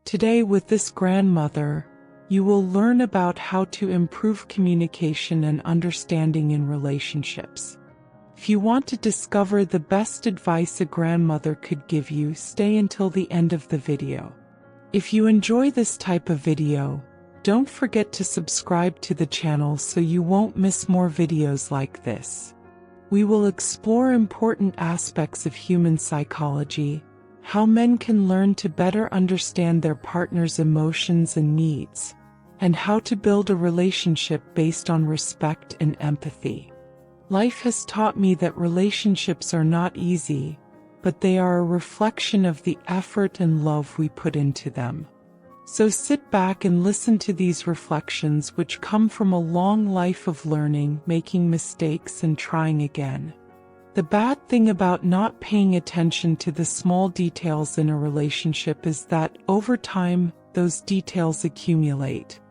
Today with this grandmother, you will learn about how to improve communication and understanding in relationships. If you want to discover the best advice a grandmother could give you, stay until the end of the video. If you enjoy this type of video, don't forget to subscribe to the channel so you won't miss more videos like this. We will explore important aspects of human psychology, how men can learn to better understand their partner's emotions and needs, and how to build a relationship based on respect and empathy. Life has taught me that relationships are not easy, but they are a reflection of the effort and love we put into them. So sit back and listen to these reflections, which come from a long life of learning, making mistakes, and trying again. The bad thing about not paying attention to the small details in a relationship is that, over time, those details accumulate.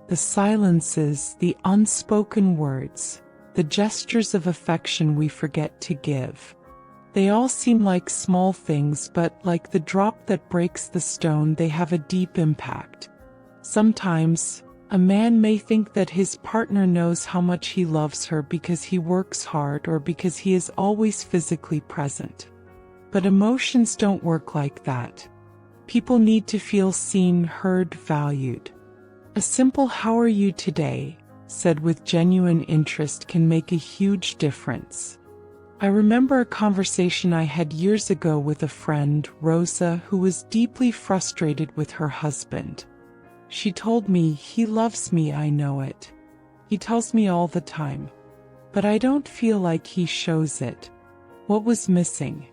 The silences, the unspoken words, the gestures of affection we forget to give. They all seem like small things, but like the drop that breaks the stone, they have a deep impact. Sometimes, a man may think that his partner knows how much he loves her because he works hard or because he is always physically present. But emotions don't work like that. People need to feel seen, heard, valued. A simple "How are you today?" said with genuine interest can make a huge difference. I remember a conversation I had years ago with a friend, Rosa, who was deeply frustrated with her husband. She told me, "He loves me, I know it. He tells me all the time. But I don't feel like he shows it." What was missing?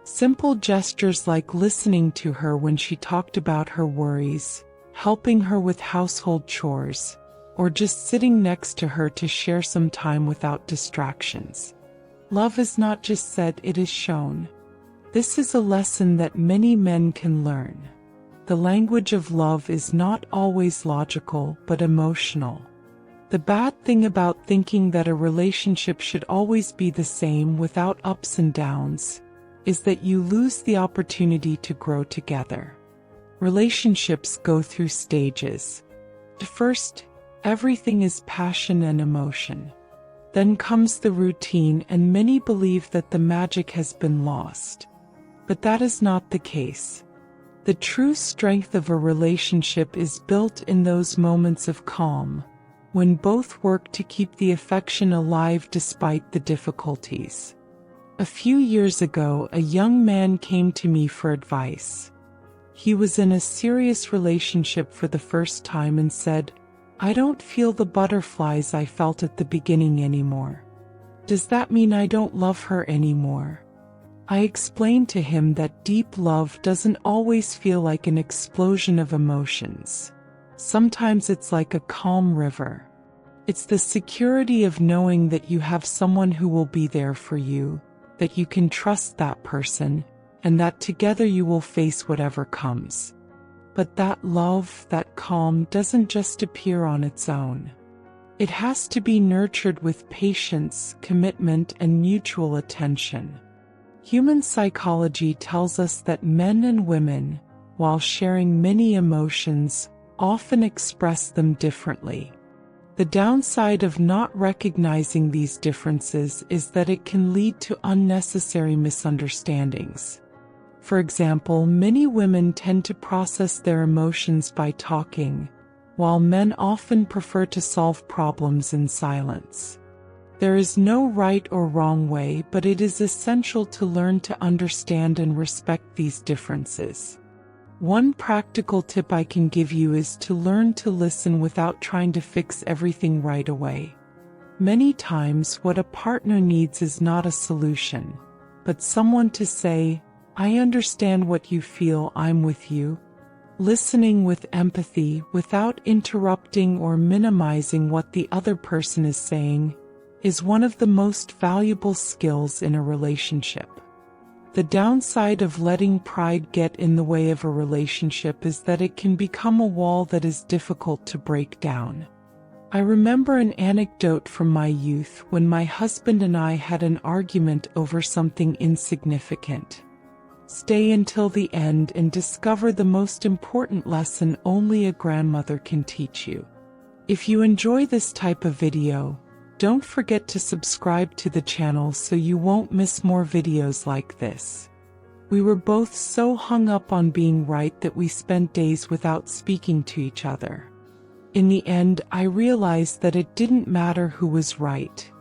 Simple gestures like listening to her when she talked about her worries, helping her with household chores, or just sitting next to her to share some time without distractions. Love is not just said, it is shown. This is a lesson that many men can learn. The language of love is not always logical, but emotional. The bad thing about thinking that a relationship should always be the same without ups and downs is that you lose the opportunity to grow together. Relationships go through stages. First, everything is passion and emotion. Then comes the routine, and many believe that the magic has been lost. But that is not the case. The true strength of a relationship is built in those moments of calm, when both work to keep the affection alive despite the difficulties. A few years ago, a young man came to me for advice. He was in a serious relationship for the first time and said, "I don't feel the butterflies I felt at the beginning anymore. Does that mean I don't love her anymore?" I explained to him that deep love doesn't always feel like an explosion of emotions. Sometimes it's like a calm river. It's the security of knowing that you have someone who will be there for you, that you can trust that person, and that together you will face whatever comes. But that love, that calm, doesn't just appear on its own. It has to be nurtured with patience, commitment, and mutual attention. Human psychology tells us that men and women, while sharing many emotions, often express them differently. The downside of not recognizing these differences is that it can lead to unnecessary misunderstandings. For example, many women tend to process their emotions by talking, while men often prefer to solve problems in silence. There is no right or wrong way, but it is essential to learn to understand and respect these differences. One practical tip I can give you is to learn to listen without trying to fix everything right away. Many times, what a partner needs is not a solution, but someone to say, "I understand what you feel, I'm with you." Listening with empathy, without interrupting or minimizing what the other person is saying, is one of the most valuable skills in a relationship. The downside of letting pride get in the way of a relationship is that it can become a wall that is difficult to break down. I remember an anecdote from my youth when my husband and I had an argument over something insignificant. Stay until the end and discover the most important lesson only a grandmother can teach you. If you enjoy this type of video, don't forget to subscribe to the channel so you won't miss more videos like this. We were both so hung up on being right that we spent days without speaking to each other. In the end, I realized that it didn't matter who was right.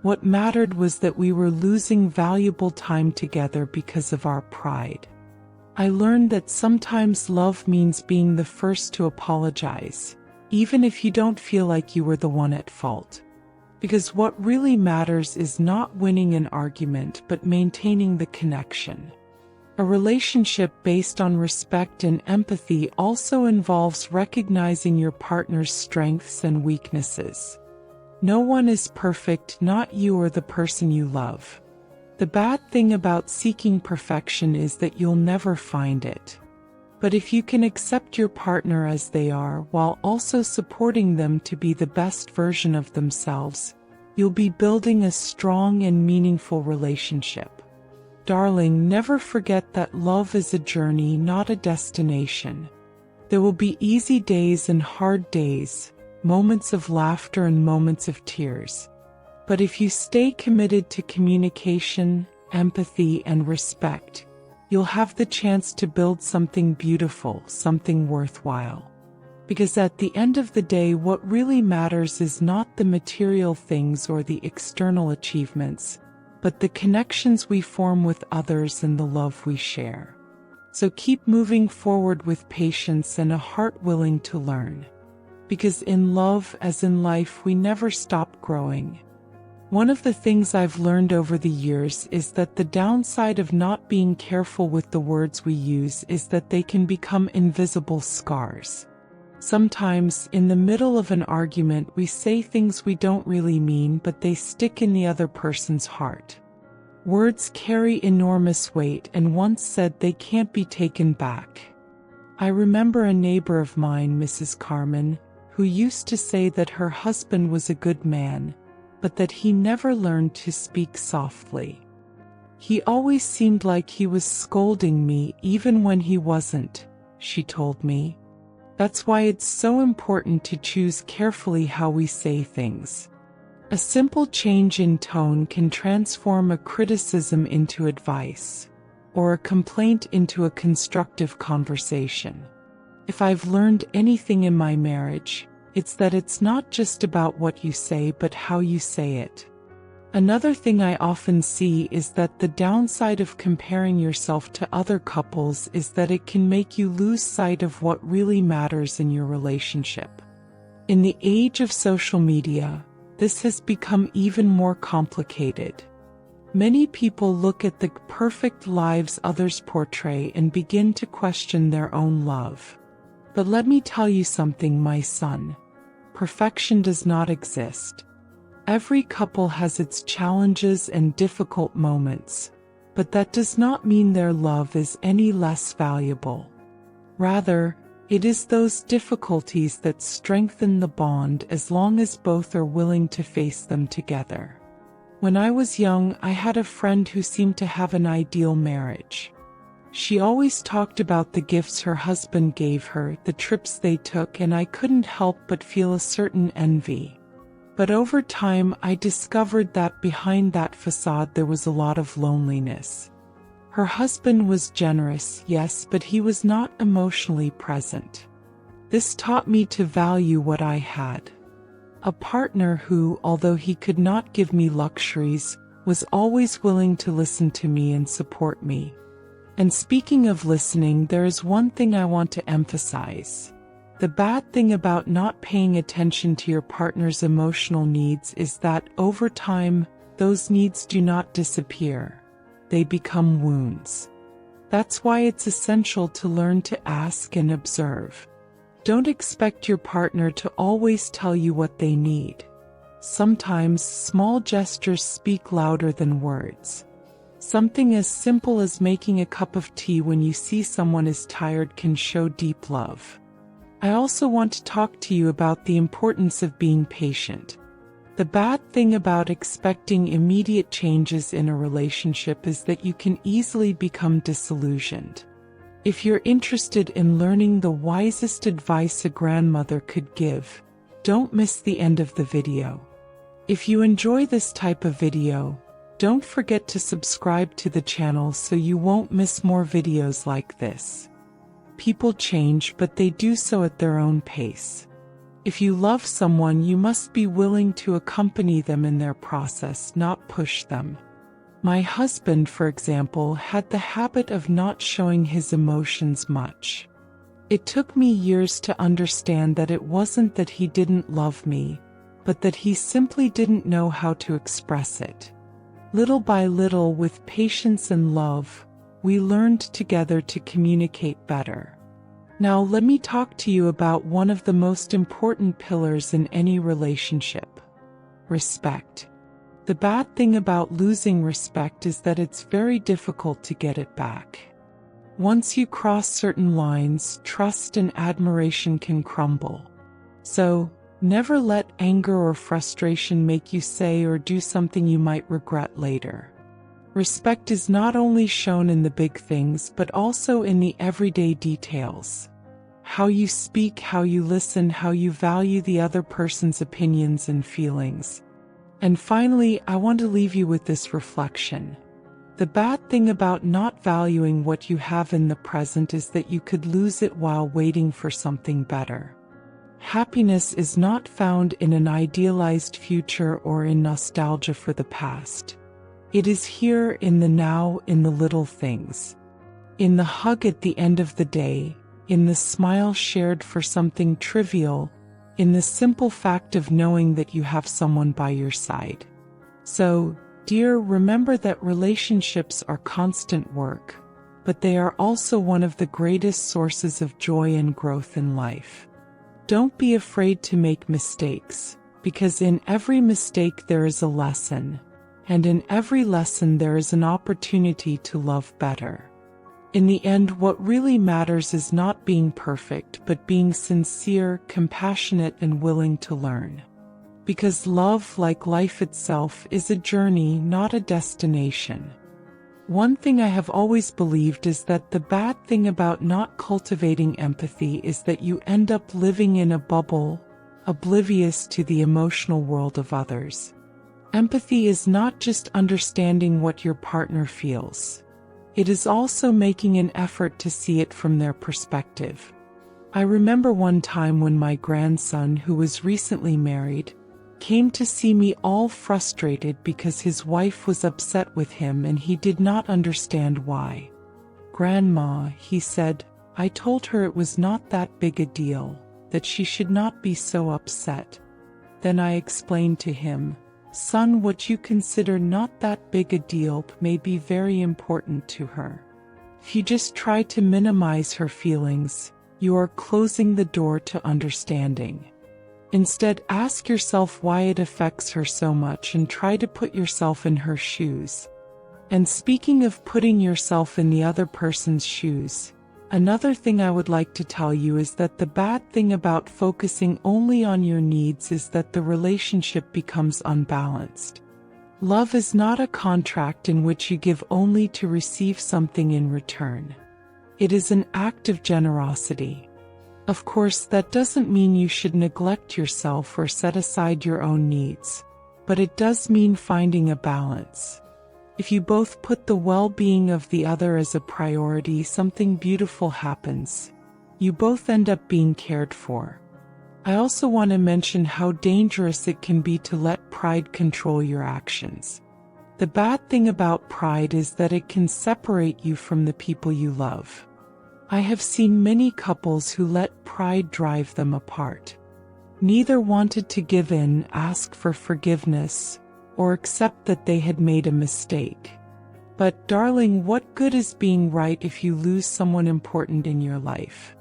What mattered was that we were losing valuable time together because of our pride. I learned that sometimes love means being the first to apologize, even if you don't feel like you were the one at fault. Because what really matters is not winning an argument but maintaining the connection. A relationship based on respect and empathy also involves recognizing your partner's strengths and weaknesses. No one is perfect, not you or the person you love. The bad thing about seeking perfection is that you'll never find it. But if you can accept your partner as they are while also supporting them to be the best version of themselves, you'll be building a strong and meaningful relationship. Darling, never forget that love is a journey, not a destination. There will be easy days and hard days, moments of laughter and moments of tears. But if you stay committed to communication, empathy, and respect, you'll have the chance to build something beautiful, something worthwhile. Because at the end of the day, what really matters is not the material things or the external achievements, but the connections we form with others and the love we share. So keep moving forward with patience and a heart willing to learn. Because in love, as in life, we never stop growing. One of the things I've learned over the years is that the downside of not being careful with the words we use is that they can become invisible scars. Sometimes, in the middle of an argument, we say things we don't really mean, but they stick in the other person's heart. Words carry enormous weight, and once said, they can't be taken back. I remember a neighbor of mine, Mrs. Carmen, who used to say that her husband was a good man, but that he never learned to speak softly. He always seemed like he was scolding me even when he wasn't, she told me. That's why it's so important to choose carefully how we say things. A simple change in tone can transform a criticism into advice, or a complaint into a constructive conversation. If I've learned anything in my marriage, it's that it's not just about what you say but how you say it. Another thing I often see is that the downside of comparing yourself to other couples is that it can make you lose sight of what really matters in your relationship. In the age of social media, this has become even more complicated. Many people look at the perfect lives others portray and begin to question their own love. But let me tell you something, my son. Perfection does not exist. Every couple has its challenges and difficult moments, but that does not mean their love is any less valuable. Rather, it is those difficulties that strengthen the bond as long as both are willing to face them together. When I was young, I had a friend who seemed to have an ideal marriage. She always talked about the gifts her husband gave her, the trips they took, and I couldn't help but feel a certain envy. But over time, I discovered that behind that facade there was a lot of loneliness. Her husband was generous, yes, but he was not emotionally present. This taught me to value what I had. A partner who, although he could not give me luxuries, was always willing to listen to me and support me. And speaking of listening, there is one thing I want to emphasize. The bad thing about not paying attention to your partner's emotional needs is that, over time, those needs do not disappear. They become wounds. That's why it's essential to learn to ask and observe. Don't expect your partner to always tell you what they need. Sometimes small gestures speak louder than words. Something as simple as making a cup of tea when you see someone is tired can show deep love. I also want to talk to you about the importance of being patient. The bad thing about expecting immediate changes in a relationship is that you can easily become disillusioned. If you're interested in learning the wisest advice a grandmother could give, don't miss the end of the video. If you enjoy this type of video, don't forget to subscribe to the channel so you won't miss more videos like this. People change, but they do so at their own pace. If you love someone, you must be willing to accompany them in their process, not push them. My husband, for example, had the habit of not showing his emotions much. It took me years to understand that it wasn't that he didn't love me, but that he simply didn't know how to express it. Little by little, with patience and love, we learned together to communicate better. Now let me talk to you about one of the most important pillars in any relationship: respect. The bad thing about losing respect is that it's very difficult to get it back. Once you cross certain lines, trust and admiration can crumble. So, never let anger or frustration make you say or do something you might regret later. Respect is not only shown in the big things but also in the everyday details. How you speak, how you listen, how you value the other person's opinions and feelings. And finally, I want to leave you with this reflection. The bad thing about not valuing what you have in the present is that you could lose it while waiting for something better. Happiness is not found in an idealized future or in nostalgia for the past. It is here in the now, in the little things. In the hug at the end of the day, in the smile shared for something trivial, in the simple fact of knowing that you have someone by your side. So, dear, remember that relationships are constant work, but they are also one of the greatest sources of joy and growth in life. Don't be afraid to make mistakes, because in every mistake there is a lesson, and in every lesson there is an opportunity to love better. In the end, what really matters is not being perfect, but being sincere, compassionate, and willing to learn. Because love, like life itself, is a journey, not a destination. One thing I have always believed is that the bad thing about not cultivating empathy is that you end up living in a bubble, oblivious to the emotional world of others. Empathy is not just understanding what your partner feels. It is also making an effort to see it from their perspective. I remember one time when my grandson, who was recently married, came to see me all frustrated because his wife was upset with him and he did not understand why. "Grandma," he said, "I told her it was not that big a deal, that she should not be so upset." Then I explained to him, "Son, what you consider not that big a deal may be very important to her. If you just try to minimize her feelings, you are closing the door to understanding. Instead, ask yourself why it affects her so much and try to put yourself in her shoes." And speaking of putting yourself in the other person's shoes, another thing I would like to tell you is that the bad thing about focusing only on your needs is that the relationship becomes unbalanced. Love is not a contract in which you give only to receive something in return. It is an act of generosity. Of course, that doesn't mean you should neglect yourself or set aside your own needs, but it does mean finding a balance. If you both put the well-being of the other as a priority, something beautiful happens. You both end up being cared for. I also want to mention how dangerous it can be to let pride control your actions. The bad thing about pride is that it can separate you from the people you love. I have seen many couples who let pride drive them apart. Neither wanted to give in, ask for forgiveness, or accept that they had made a mistake. But, darling, what good is being right if you lose someone important in your life?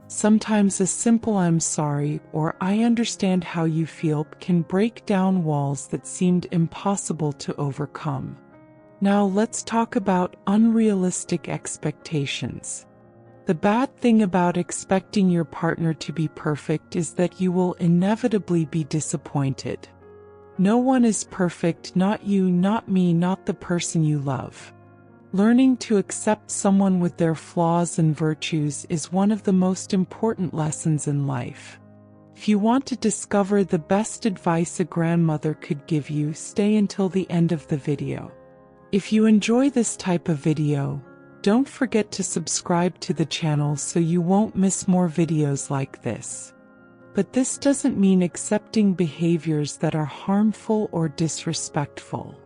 Sometimes a simple "I'm sorry" or "I understand how you feel" can break down walls that seemed impossible to overcome. Now let's talk about unrealistic expectations. The bad thing about expecting your partner to be perfect is that you will inevitably be disappointed. No one is perfect, not you, not me, not the person you love. Learning to accept someone with their flaws and virtues is one of the most important lessons in life. If you want to discover the best advice a grandmother could give you, stay until the end of the video. If you enjoy this type of video, don't forget to subscribe to the channel so you won't miss more videos like this. But this doesn't mean accepting behaviors that are harmful or disrespectful.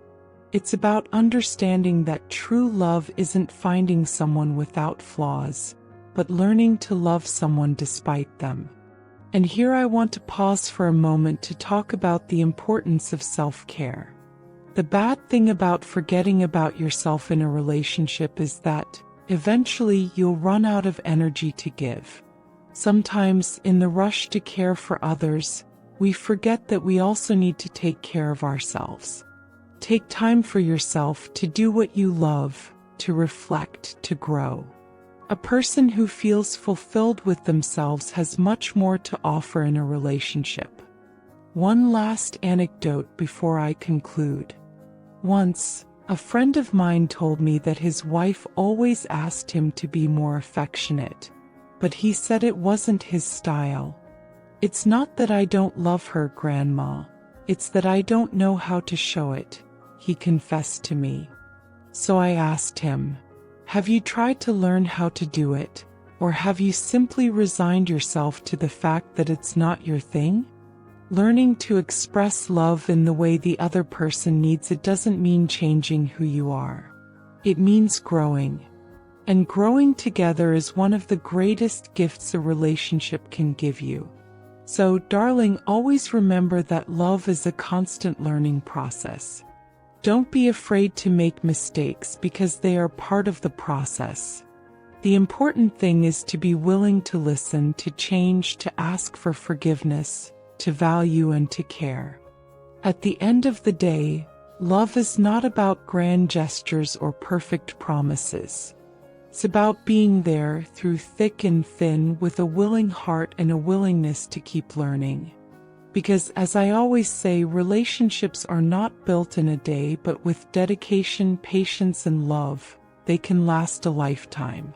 It's about understanding that true love isn't finding someone without flaws, but learning to love someone despite them. And here I want to pause for a moment to talk about the importance of self-care. The bad thing about forgetting about yourself in a relationship is that, eventually, you'll run out of energy to give. Sometimes, in the rush to care for others, we forget that we also need to take care of ourselves. Take time for yourself to do what you love, to reflect, to grow. A person who feels fulfilled with themselves has much more to offer in a relationship. One last anecdote before I conclude. Once, a friend of mine told me that his wife always asked him to be more affectionate, but he said it wasn't his style. "It's not that I don't love her, Grandma. It's that I don't know how to show it," he confessed to me. So I asked him, "Have you tried to learn how to do it, or have you simply resigned yourself to the fact that it's not your thing?" Learning to express love in the way the other person needs it doesn't mean changing who you are. It means growing. And growing together is one of the greatest gifts a relationship can give you. So, darling, always remember that love is a constant learning process. Don't be afraid to make mistakes because they are part of the process. The important thing is to be willing to listen, to change, to ask for forgiveness, to value and to care. At the end of the day, love is not about grand gestures or perfect promises. It's about being there through thick and thin with a willing heart and a willingness to keep learning. Because as I always say, relationships are not built in a day, but with dedication, patience and love, they can last a lifetime.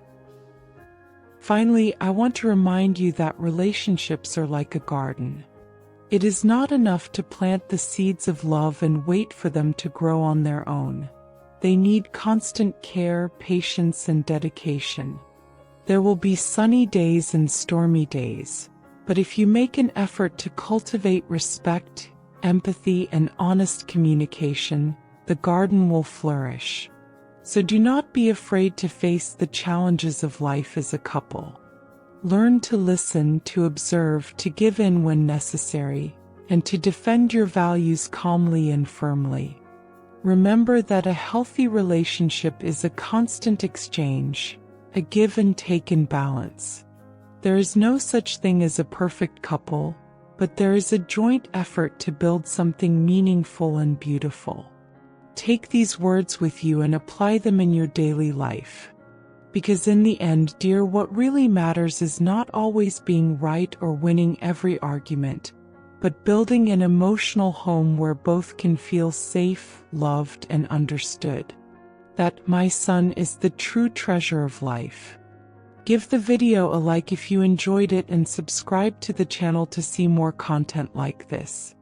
Finally, I want to remind you that relationships are like a garden. It is not enough to plant the seeds of love and wait for them to grow on their own. They need constant care, patience, and dedication. There will be sunny days and stormy days, but if you make an effort to cultivate respect, empathy, and honest communication, the garden will flourish. So do not be afraid to face the challenges of life as a couple. Learn to listen, to observe, to give in when necessary, and to defend your values calmly and firmly. Remember that a healthy relationship is a constant exchange, a give and take in balance. There is no such thing as a perfect couple, but there is a joint effort to build something meaningful and beautiful. Take these words with you and apply them in your daily life. Because in the end, dear, what really matters is not always being right or winning every argument, but building an emotional home where both can feel safe, loved, and understood. That, my son, is the true treasure of life. Give the video a like if you enjoyed it and subscribe to the channel to see more content like this.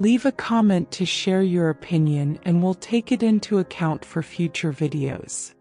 Leave a comment to share your opinion and we'll take it into account for future videos.